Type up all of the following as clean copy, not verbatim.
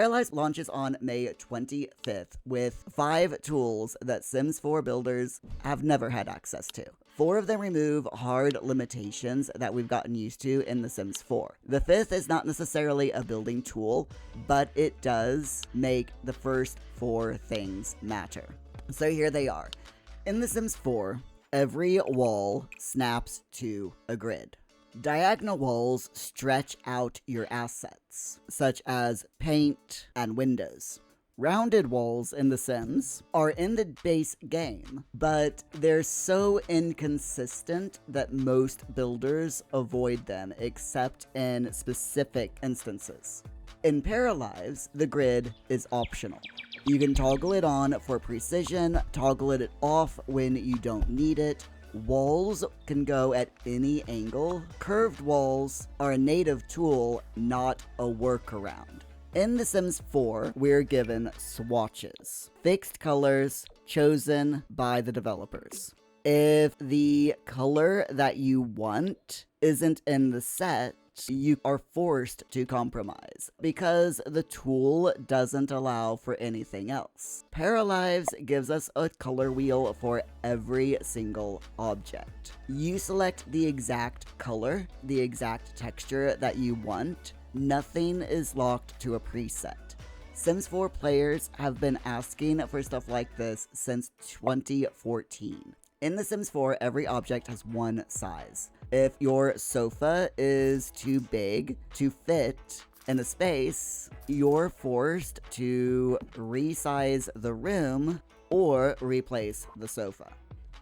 Paralives launches on May 25th with 5 tools that Sims 4 builders have never had access to. 4 of them remove hard limitations that we've gotten used to in The Sims 4. The 5th is not necessarily a building tool, but it does make the first 4 things matter. So here they are. In The Sims 4, every wall snaps to a grid. Diagonal walls stretch out your assets, such as paint and windows. Rounded walls in The Sims are in the base game, but they're so inconsistent that most builders avoid them except in specific instances. In Paralives, the grid is optional. You can toggle it on for precision, toggle it off when you don't need it. Walls can go at any angle. Curved walls are a native tool, not a workaround. In The Sims 4, we're given swatches, fixed colors chosen by the developers. If the color that you want isn't in the set, you are forced to compromise because the tool doesn't allow for anything else. Paralives gives us a color wheel for every single object. You select the exact color, the exact texture that you want. Nothing is locked to a preset. Sims 4 players have been asking for stuff like this since 2014. In The Sims 4, every object has one size. If your sofa is too big to fit in a space, you're forced to resize the room or replace the sofa.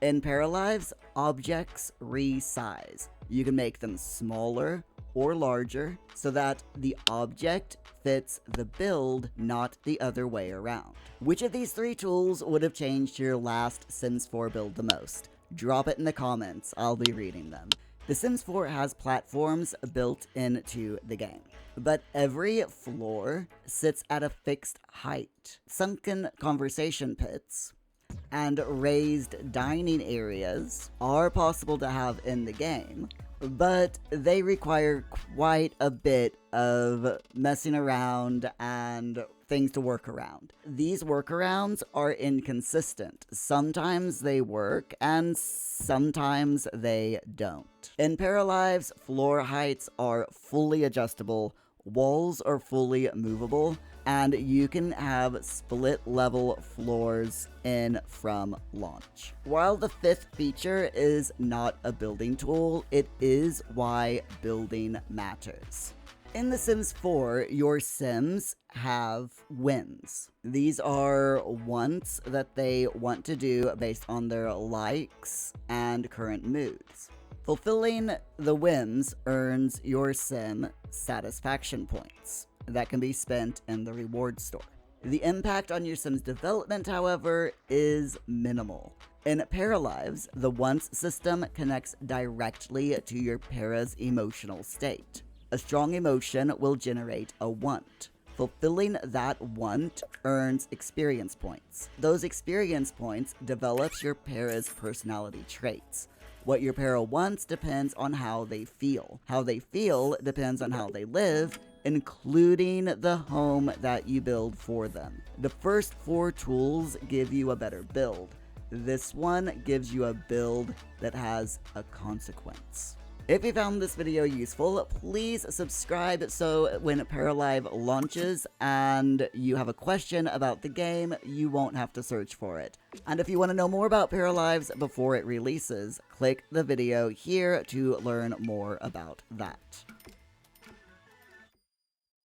In Paralives, objects resize. You can make them smaller or larger so that the object fits the build, not the other way around. Which of these 3 tools would have changed your last Sims 4 build the most? Drop it in the comments, I'll be reading them. The Sims 4 has platforms built into the game, but every floor sits at a fixed height. Sunken conversation pits and raised dining areas are possible to have in the game, but they require quite a bit of messing around and things to work around. These workarounds are inconsistent. Sometimes they work and sometimes they don't. In Paralives, floor heights are fully adjustable, walls are fully movable, and you can have split level floors in from launch. While the 5th feature is not a building tool, it is why building matters. In The Sims 4, your Sims have whims. These are wants that they want to do based on their likes and current moods. Fulfilling the whims earns your Sim satisfaction points that can be spent in the reward store. The impact on your Sim's development, however, is minimal. In Paralives, the wants system connects directly to your para's emotional state. A strong emotion will generate a want. Fulfilling that want earns experience points. Those experience points develops your para's personality traits. What your para wants depends on how they feel. How they feel depends on how they live, including the home that you build for them. The first 4 tools give you a better build. This one gives you a build that has a consequence. If you found this video useful, please subscribe so when Paralive launches and you have a question about the game, you won't have to search for it. And if you want to know more about Paralives before it releases, click the video here to learn more about that.